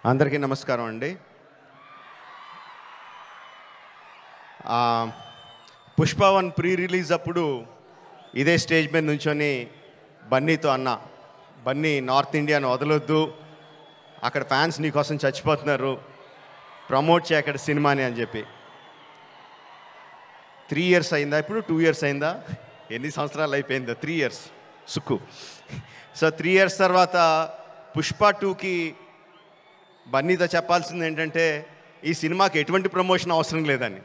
అందరికీ నమస్కారం అండి. పుష్ప 1 ప్రీ రిలీజ్ అప్పుడు ఇదే స్టేజ్ మీద నుంచొని బన్నీతో అన్న, బన్నీ నార్త్ ఇండియాను వదలొద్దు, అక్కడ ఫ్యాన్స్ నీకోసం చచ్చిపోతున్నారు, ప్రమోట్ చేయ అక్కడ సినిమాని అని చెప్పి. 3 years అయిందా, ఇప్పుడు 2 years అయిందా, ఎన్ని సంవత్సరాలు అయిపోయిందా? 3 years సుక్కు. సో 3 years తర్వాత పుష్ప 2కి బన్నీతో చెప్పాల్సింది ఏంటంటే, ఈ సినిమాకి ఎటువంటి ప్రమోషన్ అవసరం లేదని.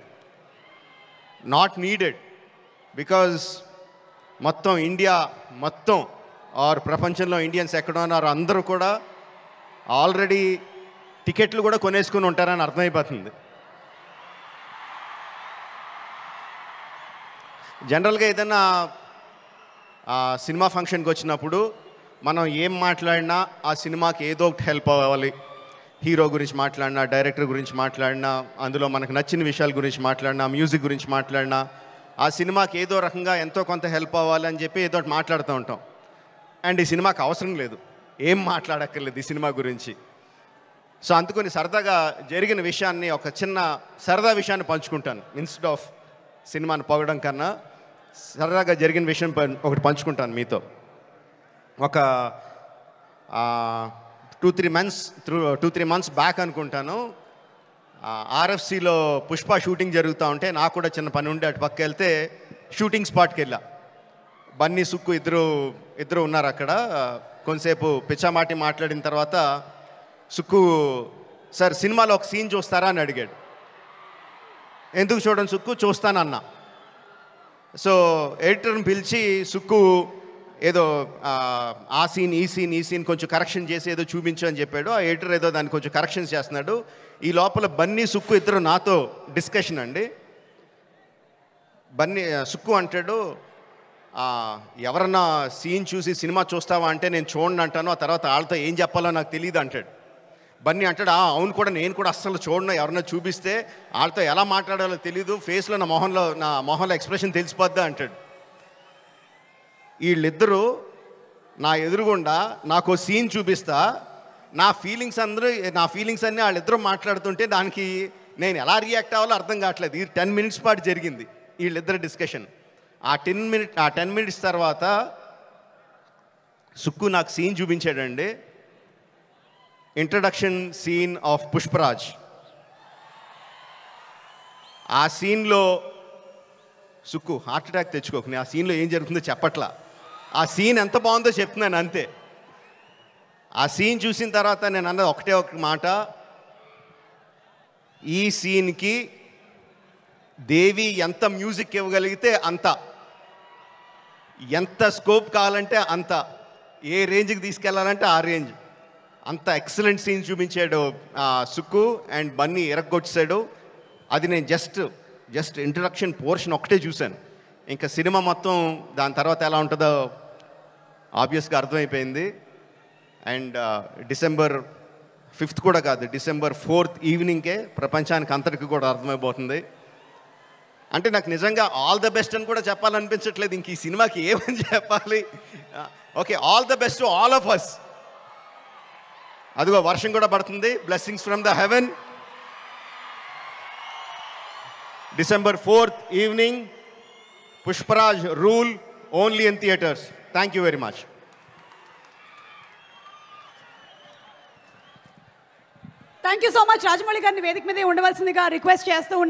నాట్ నీడెడ్, బికాజ్ మొత్తం ఇండియా మొత్తం ఆర్ ప్రపంచంలో ఇండియన్స్ ఎక్కడ ఉన్నారు అందరూ కూడా ఆల్రెడీ టికెట్లు కూడా కొనేసుకుని ఉంటారని అర్థమైపోతుంది. జనరల్గా ఏదైనా సినిమా ఫంక్షన్కి వచ్చినప్పుడు మనం ఏం మాట్లాడినా ఆ సినిమాకి ఏదో ఒకటి హెల్ప్ అవ్వాలి. హీరో గురించి మాట్లాడినా, డైరెక్టర్ గురించి మాట్లాడినా, అందులో మనకు నచ్చిన విషయాల గురించి మాట్లాడినా, మ్యూజిక్ గురించి మాట్లాడినా, ఆ సినిమాకి ఏదో రకంగా ఎంతో కొంత హెల్ప్ అవ్వాలి అని చెప్పి ఏదో ఒకటి మాట్లాడుతూ ఉంటాం. అండ్ ఈ సినిమాకి అవసరం లేదు, ఏం మాట్లాడక్కర్లేదు ఈ సినిమా గురించి. సో అందుకని సరదాగా జరిగిన విషయాన్ని, ఒక చిన్న సరదా విషయాన్ని పంచుకుంటాను. ఇన్స్టెడ్ ఆఫ్ సినిమాని పొగడం కన్నా సరదాగా జరిగిన విషయం ఒకటి పంచుకుంటాను మీతో. ఒక 2-3 months బ్యాక్ అనుకుంటాను, ఆర్ఎఫ్సిలో పుష్ప షూటింగ్ జరుగుతూ ఉంటే నాకు కూడా చిన్న పని ఉండి అటు పక్క వెళ్తే షూటింగ్ స్పాట్కి వెళ్ళా. బన్నీ, సుక్కు ఇద్దరు ఉన్నారు అక్కడ. కొంతసేపు పిచ్చామాటి మాట్లాడిన తర్వాత సుక్కు, సార్ సినిమాలో ఒక సీన్ చూస్తారా అని అడిగాడు. ఎందుకు చూడండి సుక్కు, చూస్తానన్నా. సో ఎడిటర్ని పిలిచి సుక్కు ఏదో ఆ సీన్ ఈ సీన్ కొంచెం కరెక్షన్ చేసి ఏదో చూపించు అని చెప్పాడు. ఆ ఎడిటర్ ఏదో దాన్ని కొంచెం కరెక్షన్స్ చేస్తున్నాడు. ఈ లోపల బన్నీ, సుక్కు ఇద్దరు నాతో డిస్కషన్ అండి. బన్నీ, సుక్కు అంటాడు, ఎవరన్నా సీన్ చూసి సినిమా చూస్తావా అంటే నేను చూడండి అంటాను, ఆ తర్వాత వాళ్ళతో ఏం చెప్పాలో నాకు తెలియదు అంటాడు. బన్నీ అంటాడు, అవును కూడా, నేను కూడా అస్సలు చూడను, ఎవరన్నా చూపిస్తే వాళ్ళతో ఎలా మాట్లాడాలో తెలీదు, ఫేస్లో నా మొహంలో ఎక్స్ప్రెషన్ తెలిసిపోద్దా అంటాడు. వీళ్ళిద్దరూ నా ఎదురుగుండా నాకు సీన్ చూపిస్తా, నా ఫీలింగ్స్ అన్నీ వాళ్ళిద్దరూ మాట్లాడుతుంటే దానికి నేను ఎలా రియాక్ట్ అవ్వాలో అర్థం కావట్లేదు. ఈ 10 minutes పాటు జరిగింది వీళ్ళిద్దరు డిస్కషన్. ఆ 10 minutes తర్వాత సుక్కు నాకు సీన్ చూపించాడండి. Introduction scene of Pushparaj. ఆ సీన్లో సుక్కు హార్ట్ అటాక్ తెచ్చుకోకు, ఆ సీన్లో ఏం జరుగుతుందో చెప్పట్లా, ఆ సీన్ ఎంత బాగుందో చెప్తున్నాను అంతే. ఆ సీన్ చూసిన తర్వాత నేను అన్నది ఒకటే ఒక మాట, ఈ సీన్కి దేవి ఎంత మ్యూజిక్ ఇవ్వగలిగితే అంత, ఎంత స్కోప్ కావాలంటే అంత, ఏ రేంజ్కి తీసుకెళ్లాలంటే ఆ రేంజ్, అంత ఎక్సలెంట్ సీన్ చూపించాడు సుక్కు. అండ్ బన్నీ ఎరగొచ్చాడు. అది నేను జస్ట్ ఇంట్రడక్షన్ పోర్షన్ ఒకటే చూశాను. ఇంకా సినిమా మొత్తం దాని తర్వాత ఎలా ఉంటుందో ఆబ్వియస్గా అర్థమైపోయింది. అండ్ December 5th కూడా కాదు, December 4th ఈవినింగ్కే ప్రపంచానికి అంతటికి కూడా అర్థమైపోతుంది. అంటే నాకు నిజంగా ఆల్ ద బెస్ట్ అని కూడా చెప్పాలనిపించట్లేదు, ఇంక ఈ సినిమాకి ఏమని చెప్పాలి. Okay, all the best to all of us. అదిగో వర్షం కూడా పడుతుంది, blessings from the heaven. December 4th evening, Pushparaj rule, only in theatres. Thank you very much. Thank you so much. Rajamouli గారిని వేదిక మీదే ఉండవలసిందిగా రిక్వెస్ట్ చేస్తూ ఉన్నా.